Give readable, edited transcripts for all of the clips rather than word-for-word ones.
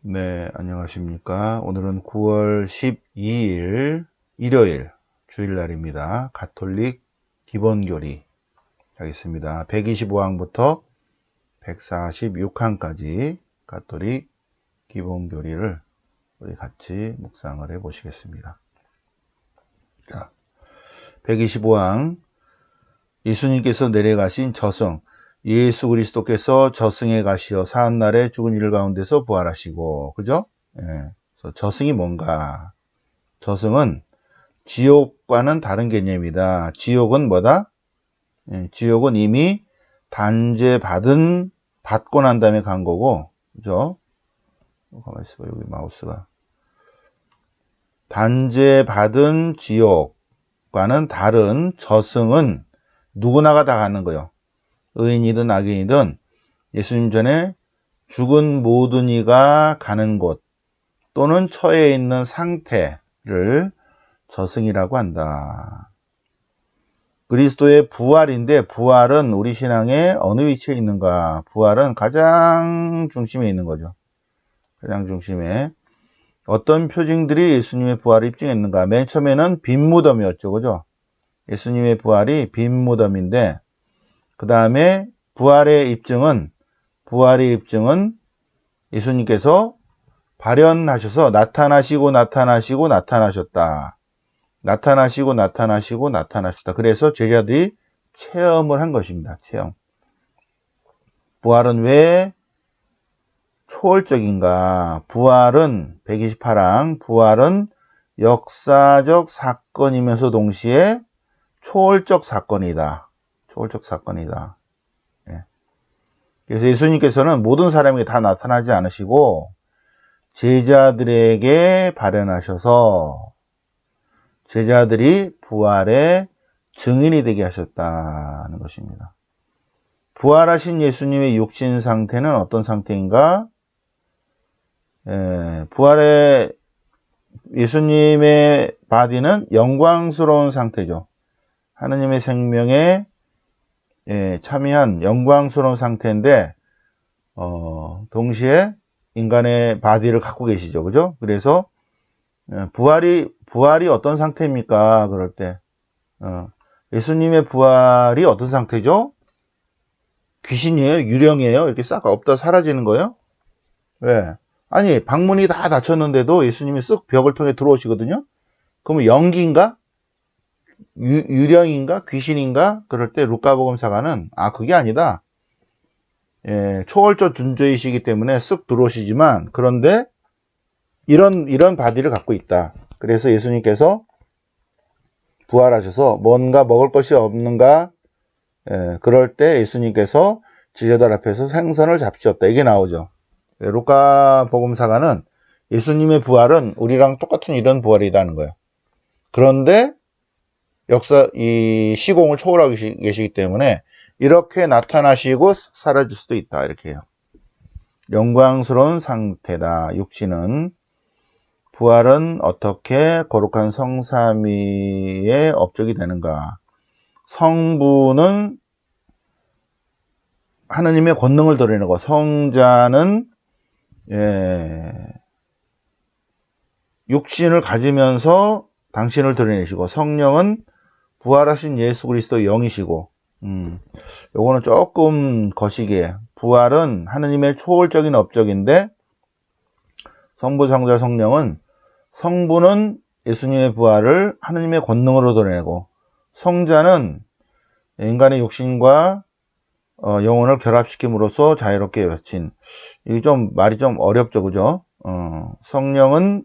네, 안녕하십니까. 오늘은 9월 12일 일요일 주일날입니다. 가톨릭 기본교리 하겠습니다. 125항부터 146항까지 가톨릭 기본교리를 우리 같이 묵상을 해 보시겠습니다. 자, 125항 예수님께서 내려가신 저승. 예수 그리스도께서 저승에 가시어 사한날에 죽은 이들 가운데서 부활하시고, 그죠? 예. 그래서 저승이 뭔가? 저승은 지옥과는 다른 개념이다. 지옥은 뭐다? 예, 지옥은 이미 받고 난 다음에 간 거고, 그죠? 가만히 있어봐, 여기 마우스가. 단죄받은 지옥과는 다른 저승은 누구나가 다 가는 거예요. 의인이든 악인이든 예수님 전에 죽은 모든 이가 가는 곳 또는 처해 있는 상태를 저승이라고 한다. 그리스도의 부활인데 부활은 우리 신앙의 어느 위치에 있는가? 부활은 가장 중심에 있는 거죠. 가장 중심에. 어떤 표징들이 예수님의 부활을 입증했는가? 맨 처음에는 빈 무덤이었죠. 그죠? 예수님의 부활이 빈 무덤인데 그 다음에 부활의 입증은 예수님께서 발현하셔서 나타나셨다. 나타나셨다. 그래서 제자들이 체험을 한 것입니다. 체험. 부활은 왜 초월적인가? 부활은 128항 부활은 역사적 사건이면서 동시에 초월적 사건이다. 예. 그래서 예수님께서는 모든 사람에게 다 나타나지 않으시고 제자들에게 발현하셔서 제자들이 부활의 증인이 되게 하셨다는 것입니다. 부활하신 예수님의 육신 상태는 어떤 상태인가? 부활의 예수님의 바디는 영광스러운 상태죠. 하느님의 생명에 참여한 영광스러운 상태인데 동시에 인간의 바디를 갖고 계시죠. 그죠? 그래서 부활이 어떤 상태입니까? 그럴 때 예수님의 부활이 어떤 상태죠? 귀신이에요? 유령이에요? 이렇게 싹 없다 사라지는 거예요? 왜? 아니 방문이 다 닫혔는데도 예수님이 쓱 벽을 통해 들어오시거든요. 그러면 연기인가? 유령인가? 귀신인가? 그럴 때 루카복음사가는 그게 아니다. 초월적 존재이시기 때문에 쓱 들어오시지만 그런데 이런 바디를 갖고 있다. 그래서 예수님께서 부활하셔서 뭔가 먹을 것이 없는가? 그럴 때 예수님께서 제자들 앞에서 생선을 잡수셨다. 이게 나오죠. 루카복음사가는 예수님의 부활은 우리랑 똑같은 이런 부활이라는 거예요. 그런데 이 시공을 초월하고 계시기 때문에 이렇게 나타나시고 사라질 수도 있다. 이렇게 해요. 영광스러운 상태다. 육신은. 부활은 어떻게 거룩한 성삼위의 업적이 되는가? 성부는 하느님의 권능을 드러내고 성자는 육신을 가지면서 당신을 드러내시고 성령은 부활하신 예수 그리스도의 영이시고 요거는 조금 거시기해. 부활은 하느님의 초월적인 업적인데 성부, 성자, 성령은 성부는 예수님의 부활을 하느님의 권능으로 드러내고 성자는 인간의 육신과 영혼을 결합시킴으로써 자유롭게 여친. 이게 말이 좀 어렵죠, 그죠? 성령은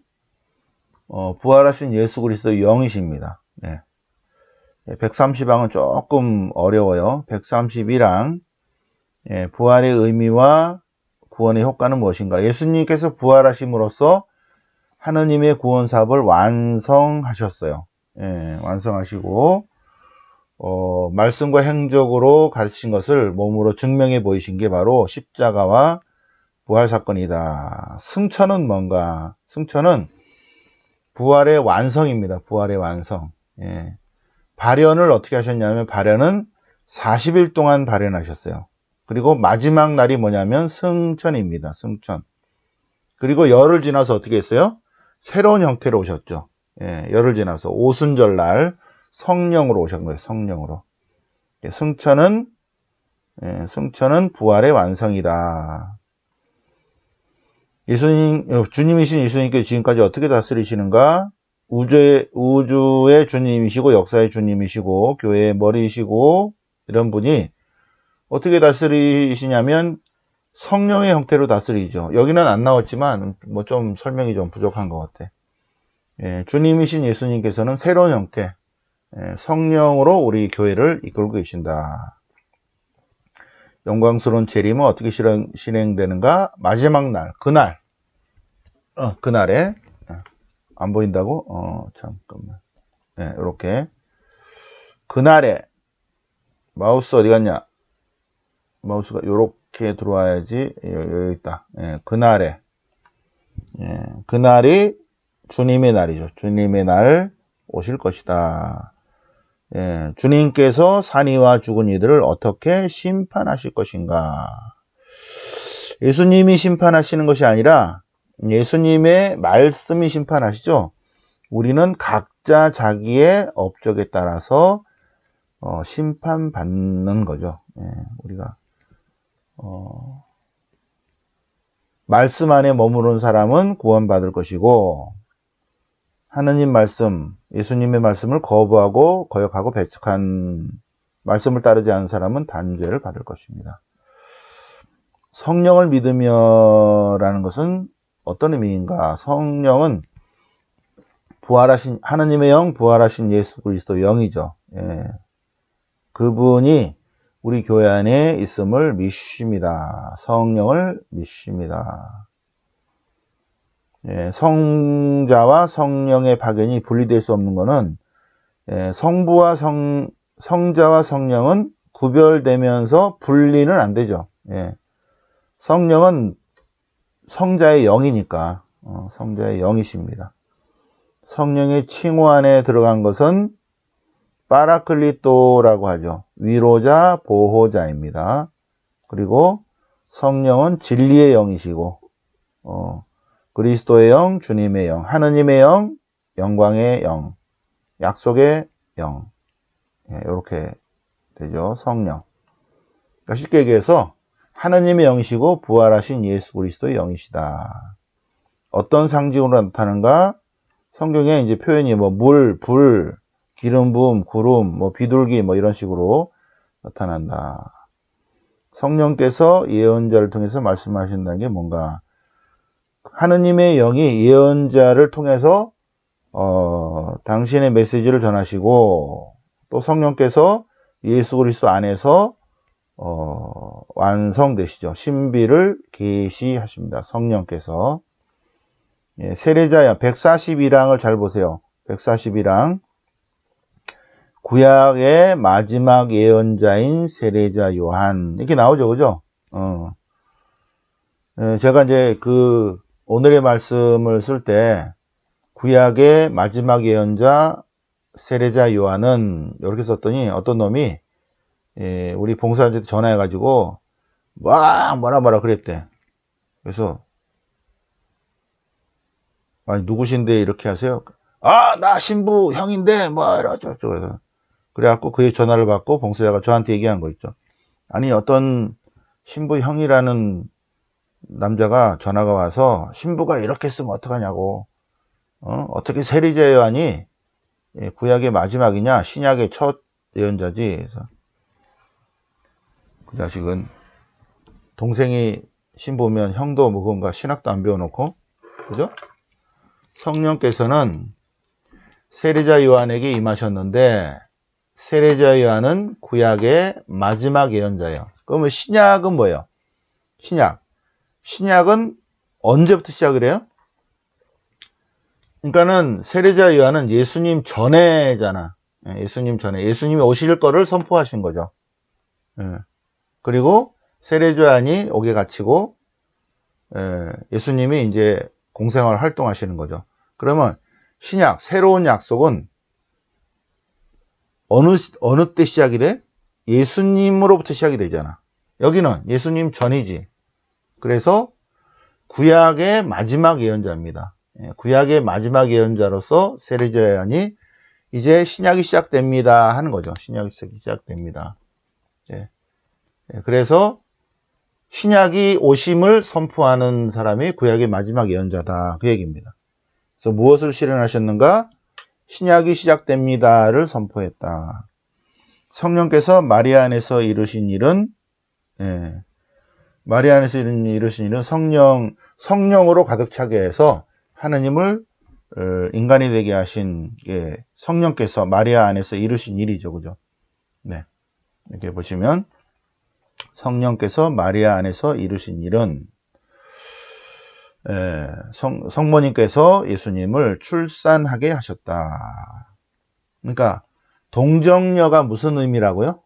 부활하신 예수 그리스도의 영이십니다. 네. 130항은 조금 어려워요. 131항 부활의 의미와 구원의 효과는 무엇인가? 예수님께서 부활하심으로써 하느님의 구원 사업을 완성하셨어요. 완성하시고 말씀과 행적으로 가르친 것을 몸으로 증명해 보이신 게 바로 십자가와 부활 사건이다. 승천은 뭔가? 승천은 부활의 완성입니다. 부활의 완성. 발현을 어떻게 하셨냐면 발현은 40일 동안 발현하셨어요. 그리고 마지막 날이 뭐냐면 승천입니다. 승천. 그리고 열흘 지나서 어떻게 했어요? 새로운 형태로 오셨죠. 예, 열흘 지나서 오순절날 성령으로 오신 거예요. 성령으로. 승천은 부활의 완성이다. 주님이신 예수님께 지금까지 어떻게 다스리시는가? 우주의 주님이시고 역사의 주님이시고 교회의 머리이시고 이런 분이 어떻게 다스리시냐면 성령의 형태로 다스리죠. 여기는 안 나왔지만 뭐 좀 설명이 좀 부족한 것 같아. 예, 주님이신 예수님께서는 새로운 형태 성령으로 우리 교회를 이끌고 계신다. 영광스러운 재림은 어떻게 실행되는가? 마지막 날, 그날에 안 보인다고? 잠깐만. 네, 이렇게 그날에 마우스 어디 갔냐? 마우스가 이렇게 들어와야지. 여기 있다. 예, 그날에 그날이 주님의 날이죠. 주님의 날 오실 것이다. 예, 주님께서 산 이와 죽은 이들을 어떻게 심판하실 것인가? 예수님이 심판하시는 것이 아니라 예수님의 말씀이 심판하시죠. 우리는 각자 자기의 업적에 따라서 심판받는 거죠. 예, 우리가 말씀 안에 머무른 사람은 구원받을 것이고 하느님 말씀, 예수님의 말씀을 거부하고 거역하고 배척한 말씀을 따르지 않은 사람은 단죄를 받을 것입니다. 성령을 믿으며라는 것은 어떤 의미인가? 성령은 부활하신 하느님의 영, 부활하신 예수 그리스도의 영이죠. 예. 그분이 우리 교회 안에 있음을 믿습니다. 성령을 믿습니다. 예, 성자와 성령의 파견이 분리될 수 없는 것은 성자와 성령은 구별되면서 분리는 안 되죠. 예. 성령은 성자의 영이니까 성자의 영이십니다. 성령의 칭호 안에 들어간 것은 파라클리토라고 하죠. 위로자, 보호자입니다. 그리고 성령은 진리의 영이시고 그리스도의 영, 주님의 영, 하느님의 영, 영광의 영, 약속의 영. 이렇게 되죠. 성령. 그러니까 쉽게 얘기해서 하느님의 영이시고 부활하신 예수 그리스도의 영이시다. 어떤 상징으로 나타나는가? 성경에 이제 표현이 뭐 물, 불, 기름 부음, 구름, 뭐 비둘기 뭐 이런 식으로 나타난다. 성령께서 예언자를 통해서 말씀하신다는 게 뭔가? 하느님의 영이 예언자를 통해서 당신의 메시지를 전하시고 또 성령께서 예수 그리스도 안에서 완성되시죠. 신비를 계시하십니다. 성령께서. 예, 세례자야 141항을 잘 보세요. 141항 구약의 마지막 예언자인 세례자 요한 이렇게 나오죠, 그죠? 제가 이제 오늘의 말씀을 쓸 때 구약의 마지막 예언자 세례자 요한은 이렇게 썼더니 어떤 놈이 우리 봉사자한테 전화해가지고 뭐라 그랬대. 그래서 아니 누구신데 이렇게 하세요? 나 신부 형인데 뭐 이러저러고 그래갖고 그의 전화를 받고 봉사자가 저한테 얘기한 거 있죠. 아니 어떤 신부 형이라는 남자가 전화가 와서 신부가 이렇게 쓰면 어떡하냐고 어떻게 세례자 요한이 구약의 마지막이냐 신약의 첫 예언자지. 그래서 그 자식은 동생이 신부면 형도 뭐 그건가 신학도 안 배워놓고 그죠? 성령께서는 세례자 요한에게 임하셨는데 세례자 요한은 구약의 마지막 예언자예요. 그러면 신약은 뭐예요? 신약은 언제부터 시작을 해요? 그러니까는 세례자 요한은 예수님 전에잖아. 예수님 전에 예수님이 오실 거를 선포하신 거죠. 그리고 세례자 요한이 옥에 갇히고 예수님이 이제 공생활 활동하시는 거죠. 그러면 신약 새로운 약속은 어느 때 시작이 돼? 예수님으로부터 시작이 되잖아. 여기는 예수님 전이지. 그래서 구약의 마지막 예언자입니다. 구약의 마지막 예언자로서 세례자 요한이 이제 신약이 시작됩니다 하는 거죠. 신약이 시작됩니다. 그래서 신약이 오심을 선포하는 사람이 구약의 마지막 예언자다. 그 얘기입니다. 그래서 무엇을 실현하셨는가? 신약이 시작됩니다를 선포했다. 성령께서 마리아 안에서 이루신 일은 마리아 안에서 이루신 일은 성령으로 가득 차게 해서 하느님을 인간이 되게 하신 성령께서 마리아 안에서 이루신 일이죠. 그죠? 네. 이렇게 보시면 성령께서 마리아 안에서 이루신 일은 성모님께서 예수님을 출산하게 하셨다. 그러니까 동정녀가 무슨 의미라고요?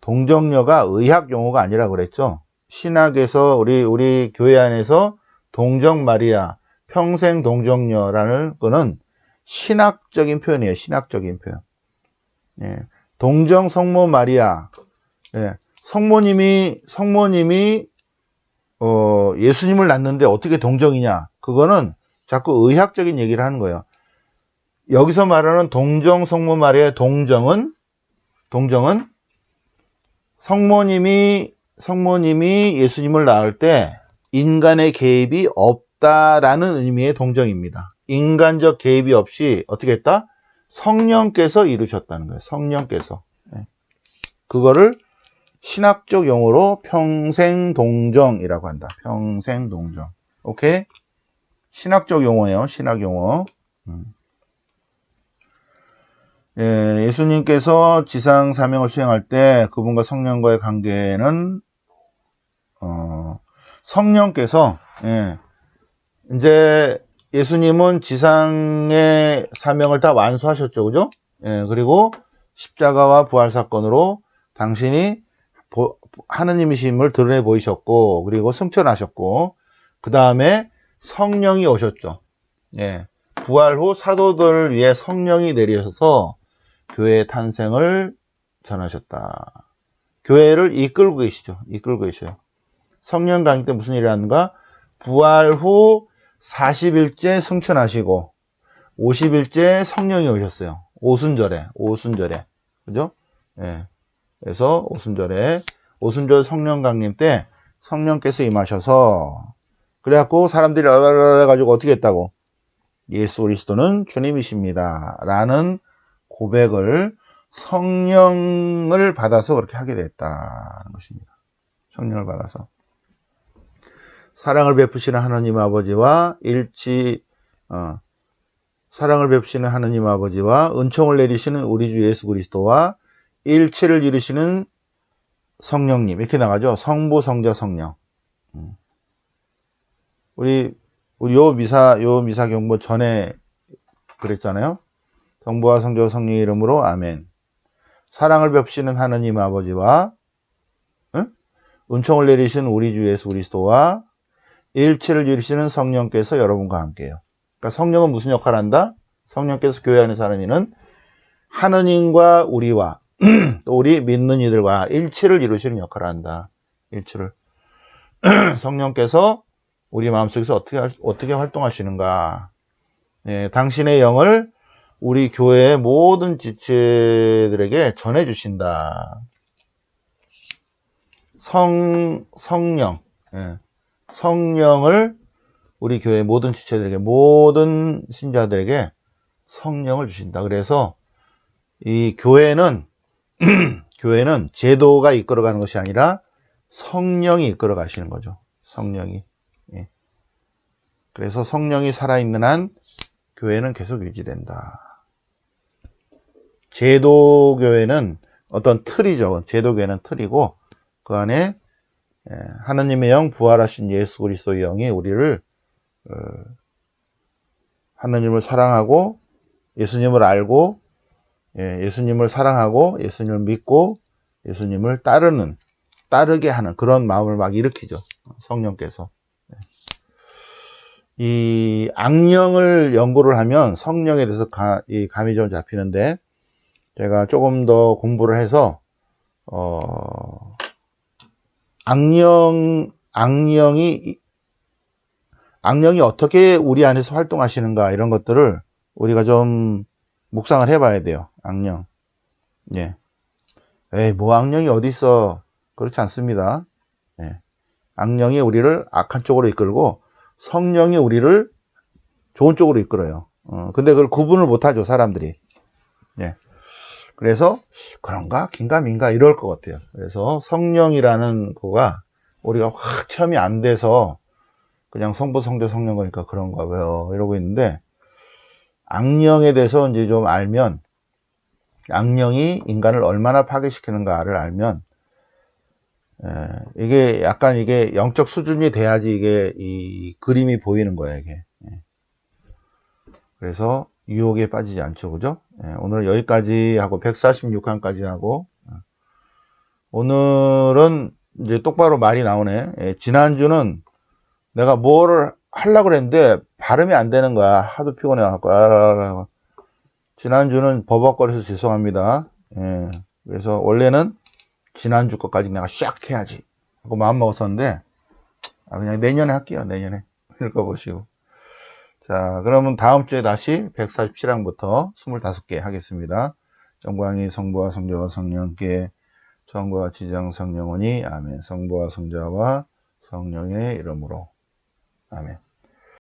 동정녀가 의학 용어가 아니라 그랬죠. 신학에서 우리 교회 안에서 동정 마리아, 평생 동정녀라는 거는 신학적인 표현이에요. 신학적인 표현. 동정 성모 마리아. 성모님이 예수님을 낳는데 어떻게 동정이냐? 그거는 자꾸 의학적인 얘기를 하는 거예요. 여기서 말하는 동정 성모 마리아의 동정은 성모님이 예수님을 낳을 때 인간의 개입이 없다라는 의미의 동정입니다. 인간적 개입이 없이 어떻게 했다? 성령께서 이루셨다는 거예요. 성령께서. 그거를 신학적 용어로 평생동정이라고 한다. 평생동정. 오케이? 신학적 용어예요. 신학 용어. 예수님께서 지상 사명을 수행할 때 그분과 성령과의 관계는 성령께서 이제 예수님은 지상의 사명을 다 완수하셨죠. 그죠? 그리고 십자가와 부활 사건으로 당신이 하느님이심을 드러내 보이셨고, 그리고 승천하셨고, 그 다음에 성령이 오셨죠. 부활 후 사도들을 위해 성령이 내리셔서 교회의 탄생을 전하셨다. 교회를 이끌고 계시죠. 이끌고 계셔요. 성령 강의 때 무슨 일을 하는가? 부활 후 40일째 승천하시고 50일째 성령이 오셨어요. 오순절에. 그죠? 그래서 오순절 성령 강림 때 성령께서 임하셔서 그래갖고 사람들이 가지고 어떻게 했다고? 예수 그리스도는 주님이십니다. 라는 고백을 성령을 받아서 그렇게 하게 됐다는 것입니다. 성령을 받아서. 사랑을 베푸시는 하나님 아버지와 사랑을 베푸시는 하나님 아버지와 은총을 내리시는 우리 주 예수 그리스도와 일치를 이루시는 성령님. 이렇게 나가죠. 성부, 성자, 성령. 우리 요 미사 경보 전에 그랬잖아요. 성부와 성자와 성령의 이름으로 아멘. 사랑을 베푸시는 하나님 아버지와 은총을 내리신 우리 주 예수 그리스도와 일치를 이루시는 성령께서 여러분과 함께해요. 그러니까 성령은 무슨 역할을 한다? 성령께서 교회 안에 사는 이는 하느님과 우리와 또 우리 믿는 이들과 일치를 이루시는 역할을 한다. 일치를. 성령께서 우리 마음속에서 어떻게 활동하시는가? 당신의 영을 우리 교회의 모든 지체들에게 전해주신다. 성령을 우리 교회 모든 지체들에게, 모든 신자들에게 성령을 주신다. 그래서 이 교회는 제도가 이끌어가는 것이 아니라 성령이 이끌어 가시는 거죠. 성령이. 그래서 성령이 살아있는 한 교회는 계속 유지된다. 제도교회는 어떤 틀이죠. 제도교회는 틀이고 그 안에 하나님의 영, 부활하신 예수 그리스도의 영이 우리를 하나님을 사랑하고 예수님을 알고 예수님을 사랑하고 예수님을 믿고 예수님을 따르게 하는 그런 마음을 막 일으키죠. 성령께서. 이 악령을 연구를 하면 성령에 대해서 감이 좀 잡히는데 제가 조금 더 공부를 해서 악령이 악령이 어떻게 우리 안에서 활동하시는가 이런 것들을 우리가 좀 묵상을 해봐야 돼요. 악령. 예. 에이, 뭐 악령이 어디 있어? 그렇지 않습니다. 예. 악령이 우리를 악한 쪽으로 이끌고 성령이 우리를 좋은 쪽으로 이끌어요. 근데 그걸 구분을 못하죠, 사람들이. 예. 그래서 그런가 긴가민가 이럴 것 같아요. 그래서 성령이라는 거가 우리가 확 체험이 안 돼서 그냥 성부, 성자, 성령 거니까 그런가 봐요 이러고 있는데, 악령에 대해서 이제 좀 알면, 악령이 인간을 얼마나 파괴시키는가를 알면, 이게 약간 이게 영적 수준이 돼야지 이게 이 그림이 보이는 거예요, 이게. 그래서 유혹에 빠지지 않죠, 그죠? 오늘 여기까지 하고 146강까지 하고, 오늘은 이제 똑바로 말이 나오네. 지난주는 내가 뭐를 하려고 그랬는데 발음이 안 되는 거야. 하도 피곤해갖고. 지난주는 버벅거려서 죄송합니다. 그래서 원래는 지난주 것까지 내가 샥 해야지 하고 마음 먹었었는데, 그냥 내년에 할게요. 내년에. 읽어보시고. 자, 그러면 다음 주에 다시 147항부터 25개 하겠습니다. 정광이 성부와 성자와 성령께 성부와 지정 성령오니 아멘. 성부와 성자와 성령의 이름으로 아멘.